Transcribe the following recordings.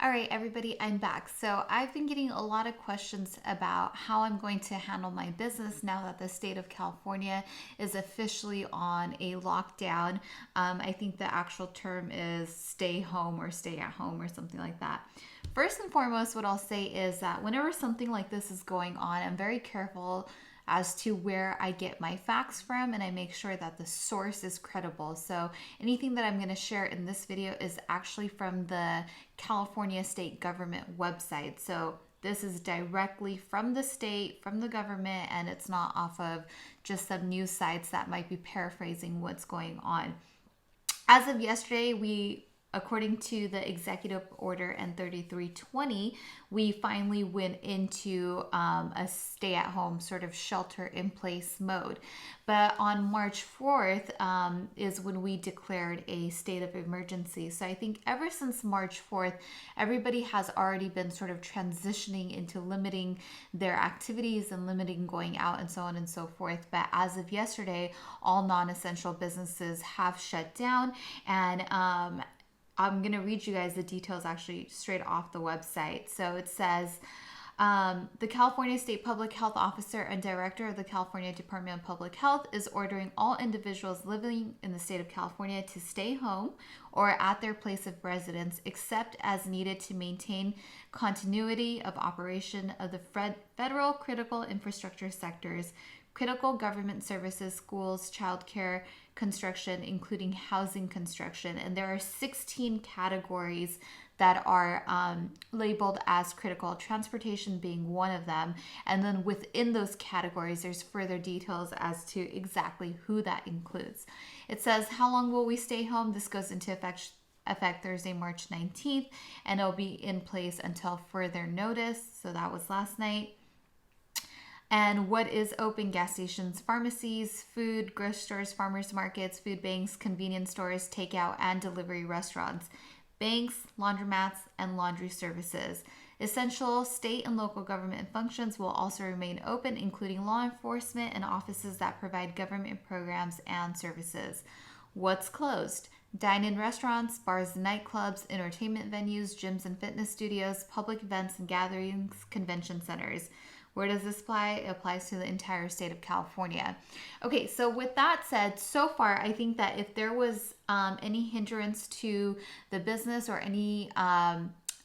All right, everybody, I'm back. So I've been getting a lot of questions about how I'm going to handle my business now that the state of California is officially on a lockdown. I think the actual term is stay home or stay at home or something like that. First and foremost, what I'll say is that whenever something like this is going on, I'm very careful as to where I get my facts from, and I make sure that the source is credible. So anything that I'm going to share in this video is actually from the California state government website. So this is directly from the state, from the government, and it's not off of just some news sites that might be paraphrasing what's going on. As of yesterday, according to the executive order N3320, we finally went into a stay-at-home sort of shelter-in-place mode. But on March 4th is when we declared a state of emergency. So I think ever since March 4th, everybody has already been sort of transitioning into limiting their activities and limiting going out and so on and so forth. But as of yesterday, all non-essential businesses have shut down, and I'm going to read you guys the details actually straight off the website. So it says, the California State Public Health Officer and Director of the California Department of Public Health is ordering all individuals living in the state of California to stay home or at their place of residence, except as needed to maintain continuity of operation of the federal critical infrastructure sectors, critical government services, schools, childcare, construction, including housing construction. And there are 16 categories that are labeled as critical, transportation being one of them. And then within those categories, there's further details as to exactly who that includes. It says, how long will we stay home? This goes into effect Thursday, March 19th, and it'll be in place until further notice. So that was last night. And what is open? Gas stations, pharmacies, food, grocery stores, farmers markets, food banks, convenience stores, takeout and delivery restaurants, banks, laundromats, and laundry services. Essential state and local government functions will also remain open, including law enforcement and offices that provide government programs and services. What's closed? Dine-in restaurants, bars and nightclubs, entertainment venues, gyms and fitness studios, public events and gatherings, convention centers. Where does this apply? It applies to the entire state of California. Okay, so with that said, so far, I think that if there was any hindrance to the business or any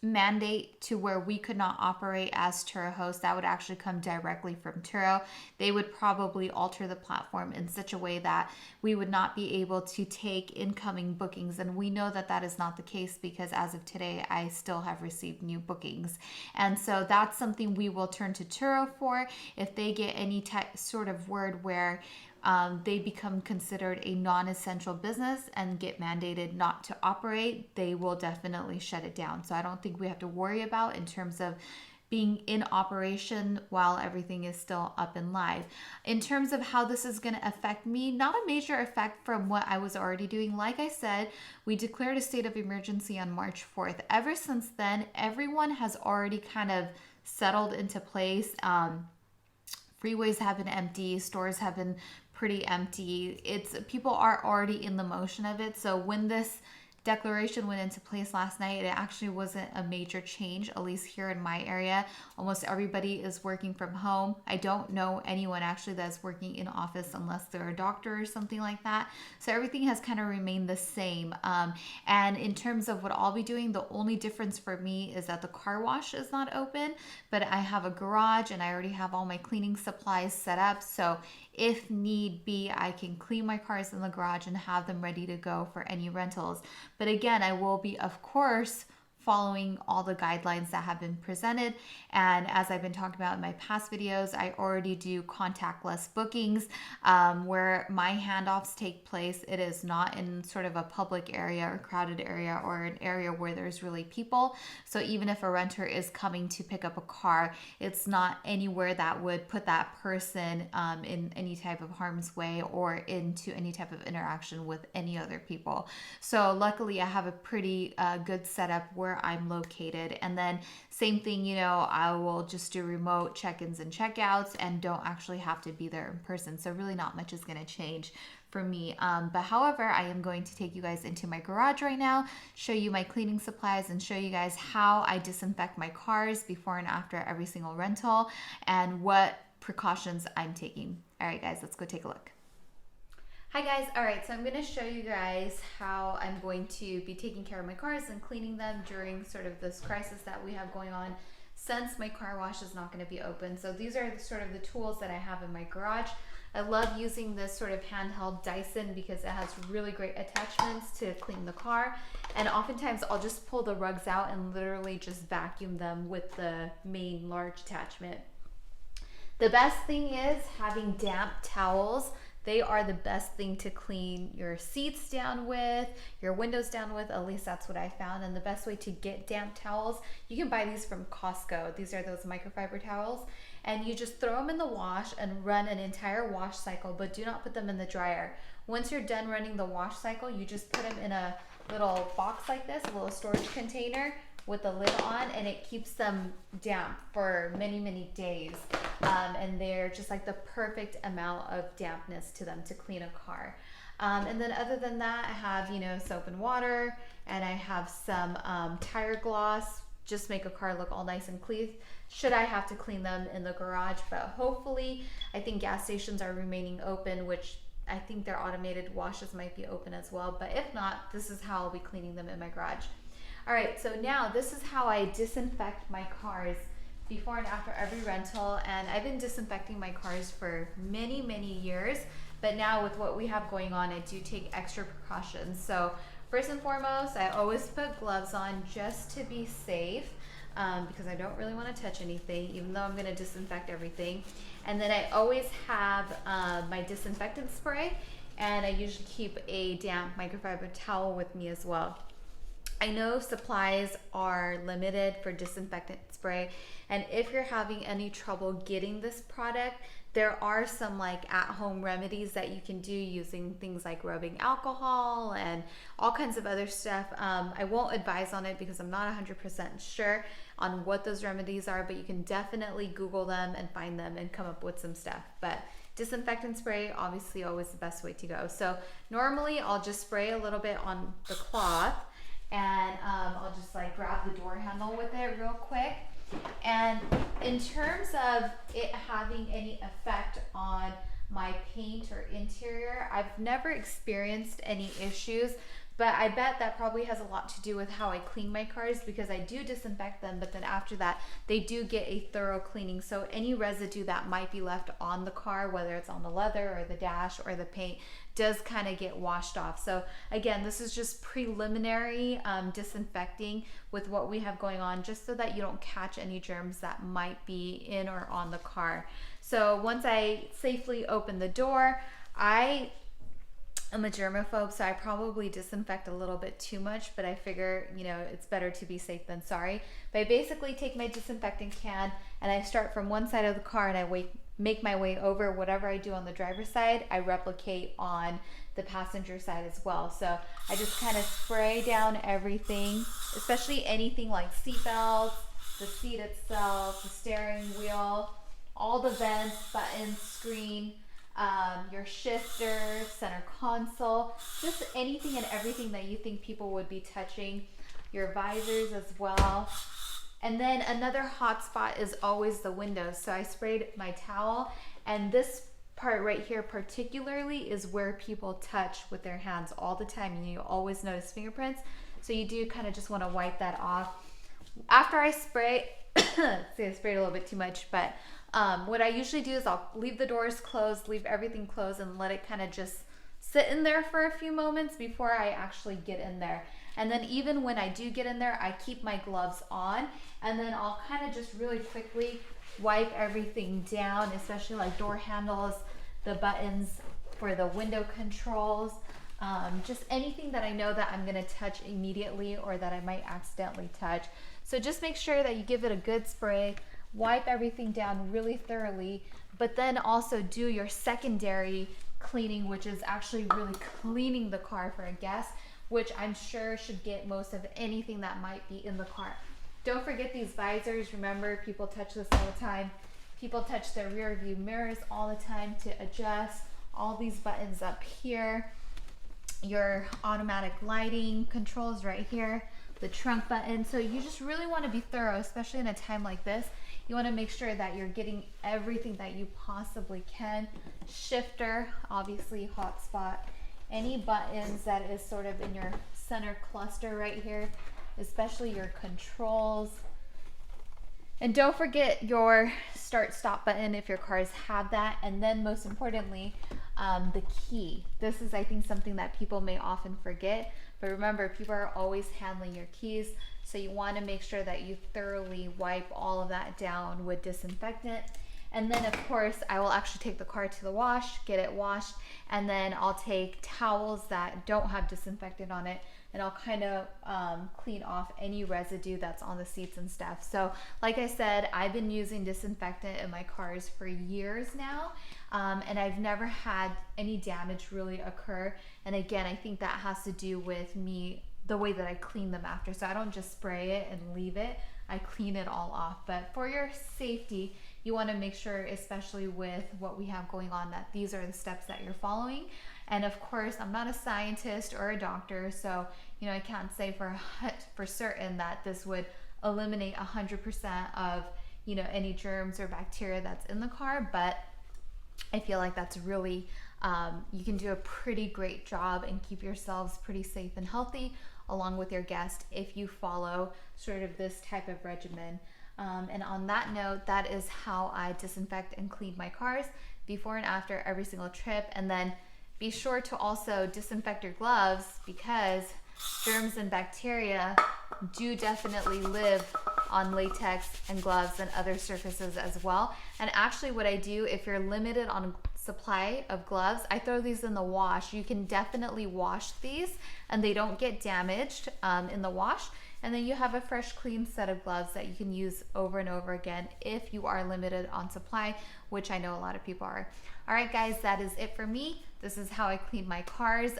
mandate to where we could not operate as Turo hosts, that would actually come directly from Turo. They would probably alter the platform in such a way that we would not be able to take incoming bookings. And we know that that is not the case because as of today, I still have received new bookings. And so that's something we will turn to Turo for. If they get any sort of word where they become considered a non-essential business and get mandated not to operate, they will definitely shut it down. So I don't think we have to worry about in terms of being in operation while everything is still up and live. In terms of how this is going to affect me, not a major effect from what I was already doing. Like I said, we declared a state of emergency on March 4th. Ever since then, everyone has already kind of settled into place. Freeways have been empty, stores have been pretty empty. People are already in the motion of it. So when this declaration went into place last night, it actually wasn't a major change, at least here in my area. Almost everybody is working from home. I don't know anyone actually that's working in office unless they're a doctor or something like that. So everything has kind of remained the same. And in terms of what I'll be doing, the only difference for me is that the car wash is not open, but I have a garage and I already have all my cleaning supplies set up. So if need be, I can clean my cars in the garage and have them ready to go for any rentals. But again, I will be, of course, following all the guidelines that have been presented. And as I've been talking about in my past videos, I already do contactless bookings where my handoffs take place. It is not in sort of a public area or crowded area or an area where there's really people. So even if a renter is coming to pick up a car, it's not anywhere that would put that person in any type of harm's way or into any type of interaction with any other people. So luckily I have a pretty good setup where I'm located. And then same thing, I will just do remote check-ins and check-outs and don't actually have to be there in person. So really not much is going to change for me. But however, I am going to take you guys into my garage right now, show you my cleaning supplies, and show you guys how I disinfect my cars before and after every single rental and what precautions I'm taking. All right, guys, let's go take a look. Hi guys, all right, so I'm gonna show you guys how I'm going to be taking care of my cars and cleaning them during sort of this crisis that we have going on since my car wash is not gonna be open. So these are sort of the tools that I have in my garage. I love using this sort of handheld Dyson because it has really great attachments to clean the car. And oftentimes I'll just pull the rugs out and literally just vacuum them with the main large attachment. The best thing is having damp towels. They are the best thing to clean your seats down with, your windows down with, at least that's what I found. And the best way to get damp towels, you can buy these from Costco. These are those microfiber towels. And you just throw them in the wash and run an entire wash cycle, but do not put them in the dryer. Once you're done running the wash cycle, you just put them in a little box like this, a little storage container with the lid on, and it keeps them damp for many, many days. And they're just like the perfect amount of dampness to them to clean a car. And then other than that, I have, soap and water, and I have some tire gloss, just make a car look all nice and clean. Should I have to clean them in the garage, but hopefully, I think gas stations are remaining open, which I think their automated washes might be open as well. But if not, this is how I'll be cleaning them in my garage. All right, so now this is how I disinfect my cars before and after every rental. And I've been disinfecting my cars for many, many years. But now with what we have going on, I do take extra precautions. So first and foremost, I always put gloves on just to be safe because I don't really want to touch anything, even though I'm going to disinfect everything. And then I always have my disinfectant spray, and I usually keep a damp microfiber towel with me as well. I know supplies are limited for disinfectant spray, and if you're having any trouble getting this product, there are some like at-home remedies that you can do using things like rubbing alcohol and all kinds of other stuff. I won't advise on it because I'm not 100% sure on what those remedies are, but you can definitely Google them and find them and come up with some stuff. But disinfectant spray, obviously always the best way to go. So normally I'll just spray a little bit on the cloth, and I'll just like grab the door handle with it real quick. And in terms of it having any effect on my paint or interior, I've never experienced any issues, but I bet that probably has a lot to do with how I clean my cars, because I do disinfect them, but then after that they do get a thorough cleaning. So any residue that might be left on the car, whether it's on the leather or the dash or the paint, does kind of get washed off. So again, this is just preliminary disinfecting with what we have going on, just so that you don't catch any germs that might be in or on the car. So once I safely open the door, I'm a germaphobe, so I probably disinfect a little bit too much, but I figure, it's better to be safe than sorry. But I basically take my disinfectant can and I start from one side of the car, and I make my way over. Whatever I do on the driver's side, I replicate on the passenger side as well. So I just kind of spray down everything, especially anything like seat belts, the seat itself, the steering wheel, all the vents, buttons, screen, your shifter, center console, just anything and everything that you think people would be touching, your visors as well. And then another hot spot is always the windows. So I sprayed my towel, and this part right here particularly is where people touch with their hands all the time, and you always notice fingerprints. So you do kind of just want to wipe that off. After I spray, see, I sprayed a little bit too much, but what I usually do is I'll leave the doors closed, leave everything closed, and let it kind of just sit in there for a few moments before I actually get in there. And then even when I do get in there, I keep my gloves on, and then I'll kind of just really quickly wipe everything down, especially like door handles, the buttons for the window controls, just anything that I know that I'm gonna touch immediately or that I might accidentally touch. So just make sure that you give it a good spray, wipe everything down really thoroughly, but then also do your secondary cleaning, which is actually really cleaning the car for a guest, which I'm sure should get most of anything that might be in the car. Don't forget these visors. Remember, people touch this all the time. People touch their rear view mirrors all the time to adjust. all these buttons up here, your automatic lighting controls right here, the trunk button. So you just really want to be thorough, especially in a time like this. You want to make sure that you're getting everything that you possibly can. Shifter, obviously hotspot, any buttons that is sort of in your center cluster right here, especially your controls. And don't forget your start stop button if your cars have that. And then most importantly, the key. This is, I think, something that people may often forget, but remember, people are always handling your keys. So you want to make sure that you thoroughly wipe all of that down with disinfectant. And then of course, I will actually take the car to the wash, get it washed, and then I'll take towels that don't have disinfectant on it, and I'll kind of clean off any residue that's on the seats and stuff. So like I said, I've been using disinfectant in my cars for years now, and I've never had any damage really occur. And again, I think that has to do with me, the way that I clean them after. So I don't just spray it and leave it, I clean it all off. But for your safety, you want to make sure, especially with what we have going on, that these are the steps that you're following. And of course, I'm not a scientist or a doctor, so I can't say for certain that this would eliminate 100% of any germs or bacteria that's in the car, but I feel like that's really you can do a pretty great job and keep yourselves pretty safe and healthy along with your guest if you follow sort of this type of regimen. And on that note, that is how I disinfect and clean my cars before and after every single trip. And then be sure to also disinfect your gloves, because germs and bacteria do definitely live on latex and gloves and other surfaces as well. And actually what I do, if you're limited on supply of gloves, I throw these in the wash. You can definitely wash these and they don't get damaged in the wash. And then you have a fresh, clean set of gloves that you can use over and over again if you are limited on supply, which I know a lot of people are. All right, guys, that is it for me. This is how I clean my cars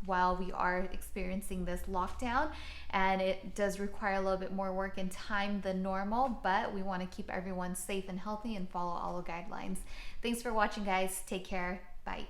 while we are experiencing this lockdown. And it does require a little bit more work and time than normal, but we want to keep everyone safe and healthy and follow all the guidelines. Thanks for watching, guys. Take care. Bye.